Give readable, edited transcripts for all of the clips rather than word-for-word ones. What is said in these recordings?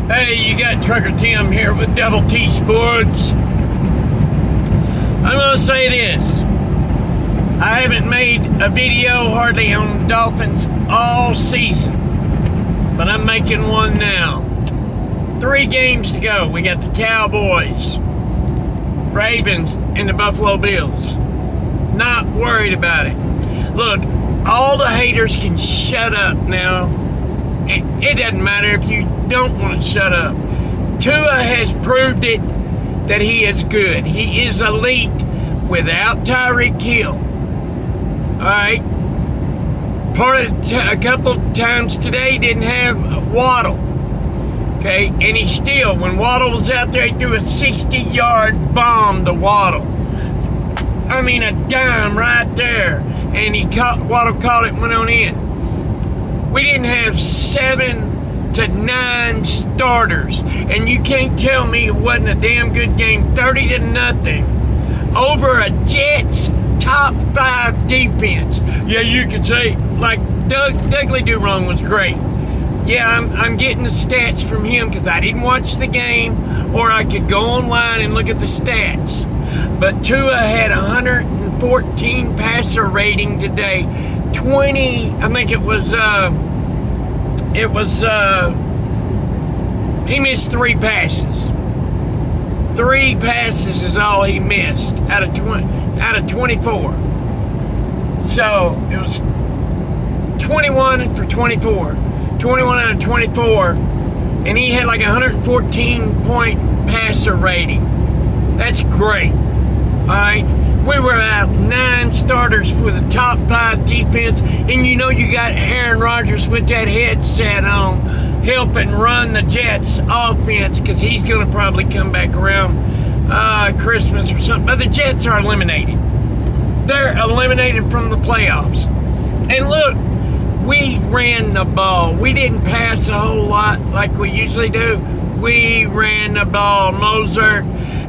Hey, you got Trucker Tim here with Double T Sports. I'm gonna say this. I haven't made a video hardly on the Dolphins all season, but I'm making one now. 3 games to go. We got the Cowboys, Ravens, and the Buffalo Bills. Not worried about it. Look, all the haters can shut up now. It doesn't matter if you don't want to shut up. Tua has proved it that he is good. He is elite without Tyreek Hill. Alright? A couple times today didn't have Waddle. Okay? And he still, when Waddle was out there, he threw a 60-yard bomb to Waddle. I mean, a dime right there. And Waddle caught it and went on in. We didn't have 7 to 9 starters. And you can't tell me it wasn't a damn good game. 30-0 over a Jets top 5 defense. Yeah, you could say, like, Dudley Do Wrong was great. Yeah, I'm getting the stats from him because I didn't watch the game, or I could go online and look at the stats. But Tua had 114 passer rating today. 20, I think he missed 3 passes. 3 passes is all he missed out of 24. So it was 21 for 24. 21 out of 24. And he had like a 114-point passer rating. That's great. Alright? We were out 9 starters for the top 5 defense, and you know you got Aaron Rodgers with that headset on, helping run the Jets offense, because he's going to probably come back around Christmas or something. But the Jets are eliminated. They're eliminated from the playoffs. And look, we ran the ball. We didn't pass a whole lot like we usually do. We ran the ball. Moser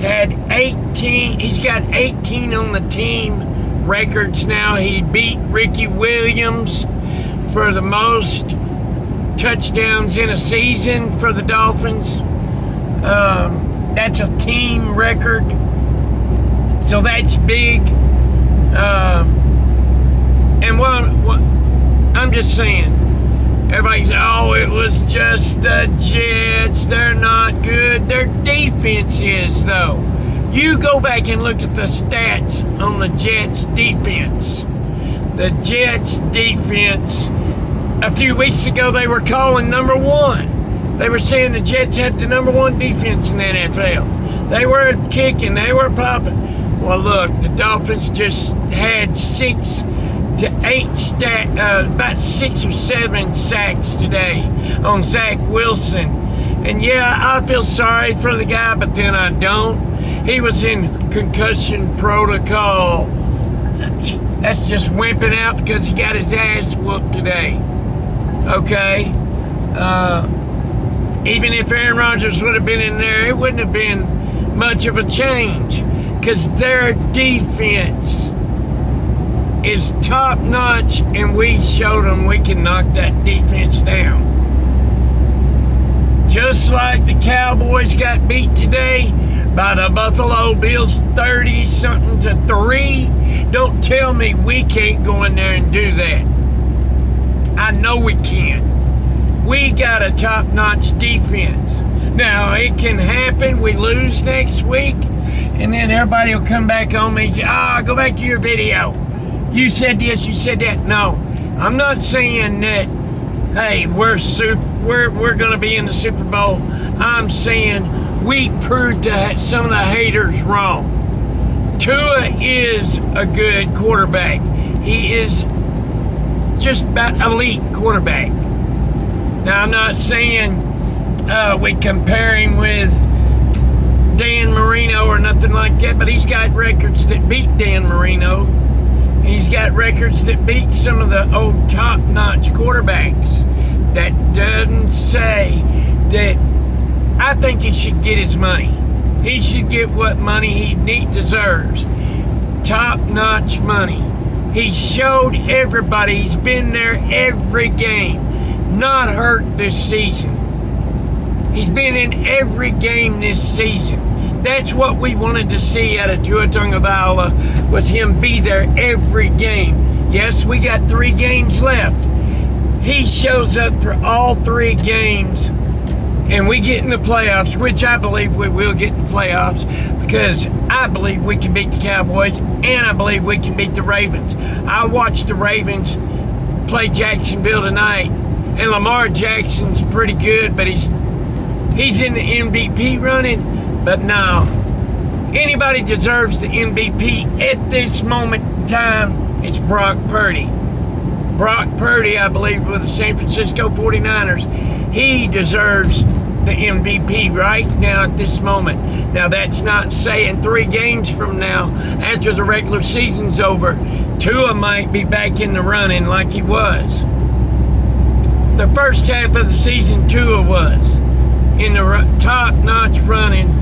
had 18. He's got 18 on the team records now. He beat Ricky Williams for the most touchdowns in a season for the Dolphins. That's a team record. So that's big. And what I'm just saying, everybody says, oh, it was just the Jets. They're not good. Their defense is, though. You go back and look at the stats on the Jets' defense. The Jets' defense, a few weeks ago, they were calling number 1. They were saying the Jets had the number 1 defense in the NFL. They were kicking. They were popping. Well, look, the Dolphins just had 6 to 8 about 6 or 7 sacks today on Zach Wilson. And yeah, I feel sorry for the guy, but then I don't. He was in concussion protocol. That's just wimping out because he got his ass whooped today. Okay? Even if Aaron Rodgers would have been in there, it wouldn't have been much of a change, because their defense is top notch, and we showed them we can knock that defense down. Just like the Cowboys got beat today by the Buffalo Bills 30-something to 3. Don't tell me we can't go in there and do that. I know we can. We got a top-notch defense. Now, it can happen. We lose next week, and then everybody will come back on me and say, go back to your video. You said this, you said that. No, I'm not saying that, hey, we're going to be in the Super Bowl. I'm saying we proved some of the haters wrong. Tua is a good quarterback. He is just about elite quarterback. Now, I'm not saying we compare him with Dan Marino or nothing like that, but he's got records that beat Dan Marino. He's got records that beat some of the old top-notch quarterbacks. That doesn't say that. I think he should get his money. He should get what money he deserves. Top-notch money. He showed everybody he's been there every game. Not hurt this season. He's been in every game this season. That's what we wanted to see out of Tua Tagovailoa, was him be there every game. Yes, we got 3 games left. He shows up for all 3 games, and we get in the playoffs, which I believe we will get in the playoffs, because I believe we can beat the Cowboys, and I believe we can beat the Ravens. I watched the Ravens play Jacksonville tonight, and Lamar Jackson's pretty good, but he's in the MVP running. But no, anybody deserves the MVP at this moment in time, it's Brock Purdy. Brock Purdy, I believe, with the San Francisco 49ers, he deserves the MVP right now at this moment. Now, that's not saying 3 games from now, after the regular season's over, Tua might be back in the running like he was. The first half of the season, Tua was in the top-notch running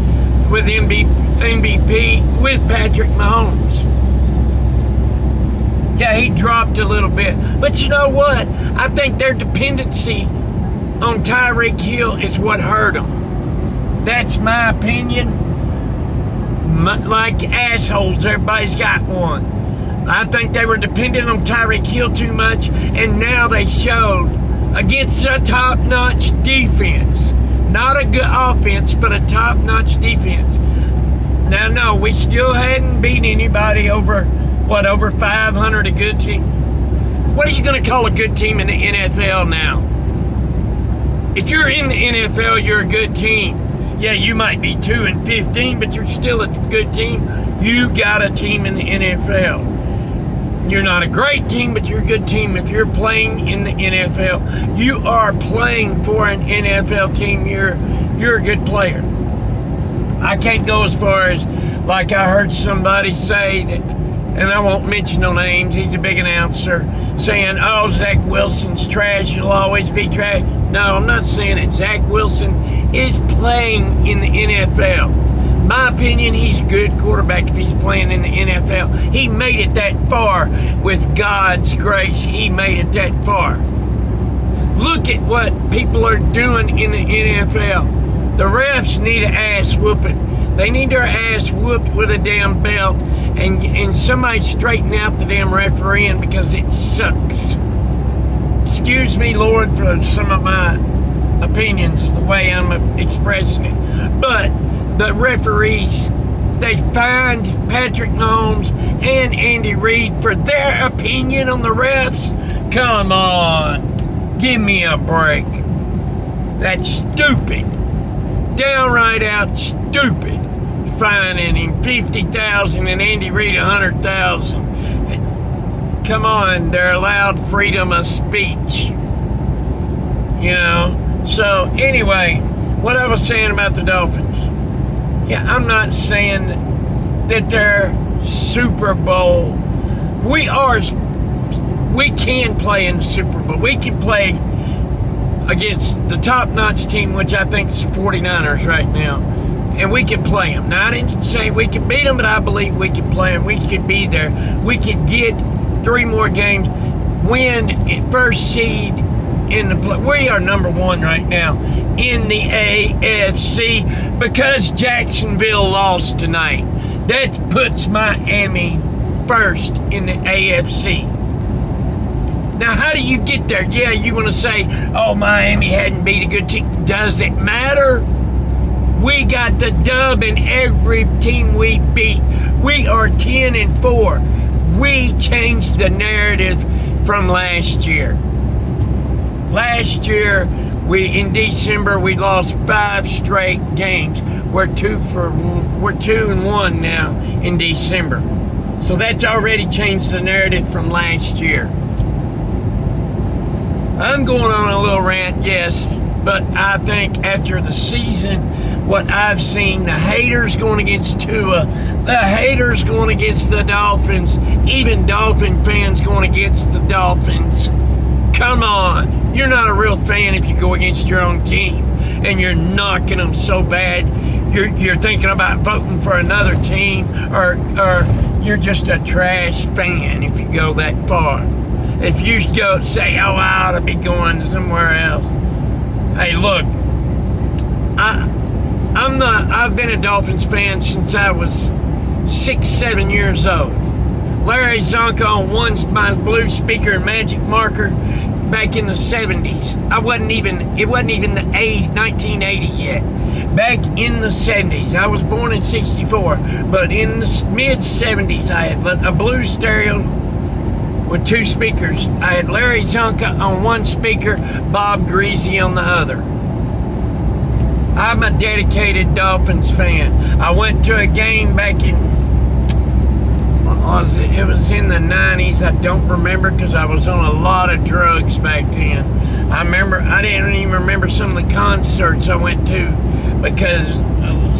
with MVP with Patrick Mahomes. Yeah, he dropped a little bit. But you know what? I think their dependency on Tyreek Hill is what hurt them. That's my opinion. Like assholes, everybody's got one. I think they were dependent on Tyreek Hill too much, and now they showed against a top-notch defense. Not a good offense, but a top-notch defense. Now, no, we still hadn't beat anybody over 500, a good team. What are you going to call a good team in the NFL now? If you're in the NFL, you're a good team. Yeah, you might be 2-15, but you're still a good team. You got a team in the NFL. You're not a great team, but you're a good team. If you're playing in the NFL, you are playing for an NFL team. You're a good player. I can't go as far as, like I heard somebody say, that, and I won't mention no names, he's a big announcer, saying, oh, Zach Wilson's trash, he'll always be trash. No, I'm not saying it. Zach Wilson is playing in the NFL. My opinion, he's a good quarterback if he's playing in the NFL. He made it that far with God's grace. He made it that far. Look at what people are doing in the NFL. The refs need an ass whooping. They need their ass whooped with a damn belt, and somebody straighten out the damn refereeing, because it sucks. Excuse me, Lord, for some of my opinions, the way I'm expressing it. But the referees, they fined Patrick Mahomes and Andy Reid for their opinion on the refs. Come on, give me a break. That's stupid. Downright out stupid. Fining him $50,000 and Andy Reid $100,000. Come on, they're allowed freedom of speech. You know? So anyway, what I was saying about the Dolphins. Yeah, I'm not saying that they're Super Bowl. We can play in the Super Bowl. We can play against the top-notch team, which I think is 49ers right now, and we can play them. Now, I didn't say we can beat them, but I believe we can play them. We could be there. We could get 3 more games, win first seed in the play. We are number 1 right now in the AFC because Jacksonville lost tonight. That puts Miami first in the AFC. Now, how do you get there? Yeah, you want to say, oh, Miami hadn't beat a good team. Does it matter? We got the dub in every team we beat. We are 10-4. We changed the narrative from last year. Last year, in December, we lost 5 straight games. We're 2-1 now in December. So that's already changed the narrative from last year. I'm going on a little rant, yes, but I think after the season, what I've seen, the haters going against Tua, the haters going against the Dolphins, even Dolphin fans going against the Dolphins. Come on. You're not a real fan if you go against your own team and you're knocking them so bad. You're thinking about voting for another team, or you're just a trash fan if you go that far. If you go say, oh, I ought to be going somewhere else. Hey, look, I've been a Dolphins fan since I was 6, 7 years old. Larry Zonka on my blue speaker and magic marker back in the 70s. It wasn't even the 1980 yet. Back in the 70s. I was born in 64, but in the mid 70s I had a blue stereo with 2 speakers. I had Larry Zonka on one speaker, Bob Greasy on the other. I'm a dedicated Dolphins fan. I went to a game back in, it was in the 90s. I don't remember because I was on a lot of drugs back then. I didn't even remember some of the concerts I went to because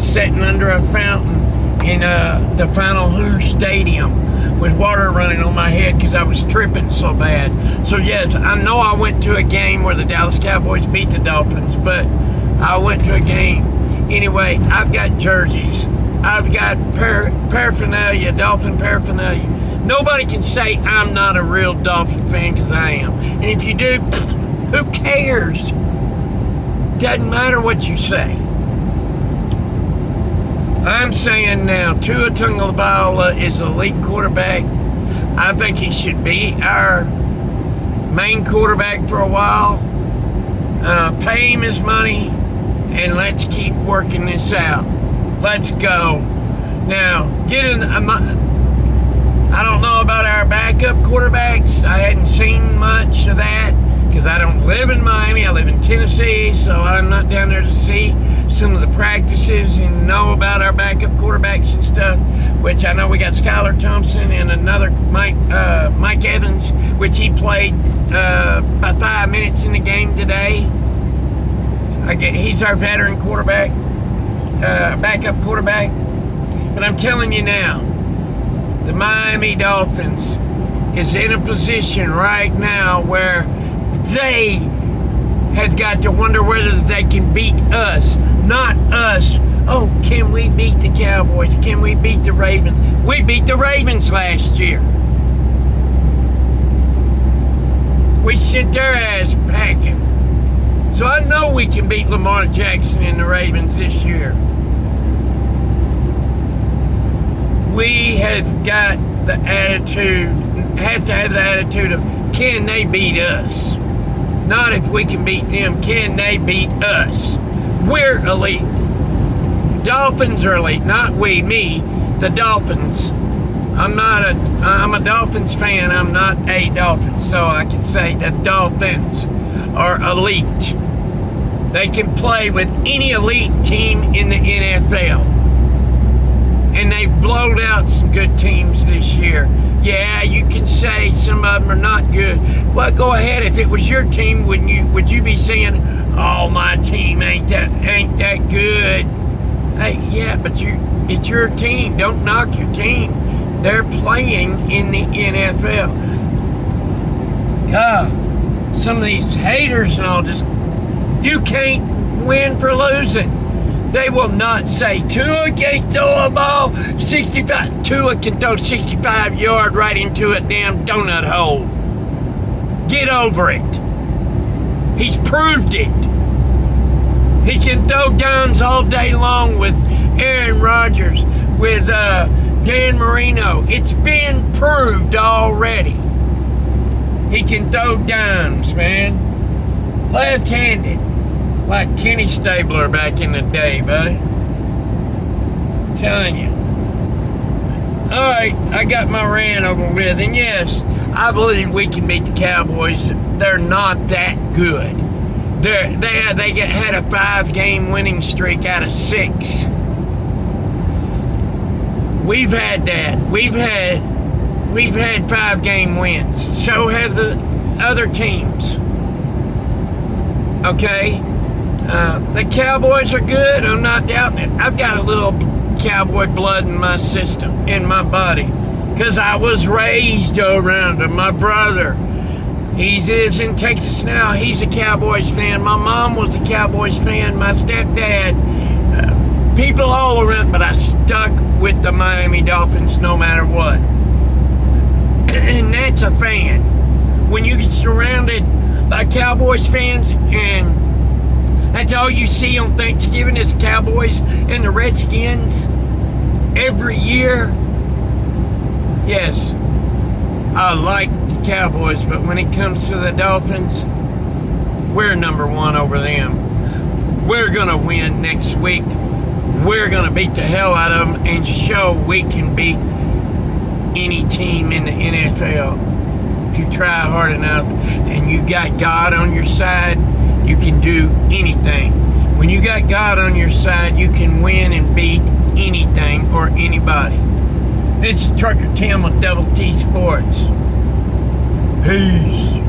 sitting under a fountain in the Final Hoosier Stadium with water running on my head because I was tripping so bad. So yes, I know I went to a game where the Dallas Cowboys beat the Dolphins, but I went to a game. Anyway, I've got jerseys. I've got paraphernalia, Dolphin paraphernalia. Nobody can say I'm not a real Dolphin fan because I am. And if you do, who cares? Doesn't matter what you say. I'm saying now, Tua Tagovailoa is an elite quarterback. I think he should be our main quarterback for a while. Pay him his money, and let's keep working this out. Let's go. Now, I don't know about our backup quarterbacks. I hadn't seen much of that because I don't live in Miami. I live in Tennessee, so I'm not down there to see some of the practices and know about our backup quarterbacks and stuff, which I know we got Skylar Thompson and another Mike Evans, which he played about 5 minutes in the game today. He's our veteran quarterback. Backup quarterback. But I'm telling you now, the Miami Dolphins is in a position right now where they have got to wonder whether they can beat us, not us. Oh, can we beat the Cowboys? Can we beat the Ravens? We beat the Ravens last year. We sent their ass packing. So I know we can beat Lamar Jackson and the Ravens this year. We have got the attitude, have to have the attitude of, can they beat us? Not if we can beat them, can they beat us? We're elite. Dolphins are elite, not me, the Dolphins. I'm a Dolphins fan, I'm not a Dolphin, so I can say the Dolphins are elite. They can play with any elite team in the NFL. And they've blown out some good teams this year. Yeah, you can say some of them are not good. Well, go ahead. If it was your team, would you be saying, "Oh, my team ain't that good"? Hey, yeah, but it's your team. Don't knock your team. They're playing in the NFL. God, some of these haters and all you can't win for losing. They will not say, Tua can't throw a ball 65. Tua can throw 65 yard right into a damn donut hole. Get over it. He's proved it. He can throw downs all day long with Aaron Rodgers, with Dan Marino. It's been proved already. He can throw dimes, man. Left-handed. Like Kenny Stabler back in the day, buddy. I'm telling you. Alright, I got my rant over with. And yes, I believe we can beat the Cowboys. They're not that good. They had a 5-game winning streak out of 6. We've had that. We've had 5-game wins. So have the other teams. Okay? The Cowboys are good. I'm not doubting it. I've got a little cowboy blood in my system, in my body, because I was raised around them. My brother, he lives in Texas now. He's a Cowboys fan. My mom was a Cowboys fan. My stepdad, people all around. But I stuck with the Miami Dolphins no matter what. And that's a fan. When you get surrounded by Cowboys fans and That's all you see on Thanksgiving is the Cowboys and the Redskins every year. Yes, I like the Cowboys, but when it comes to the Dolphins, we're number one over them. We're going to win next week. We're going to beat the hell out of them and show we can beat any team in the NFL. If you try hard enough and you got God on your side, you can do anything. When you got God on your side, you can win and beat anything or anybody. This is Trucker Tim with Double T Sports. Peace.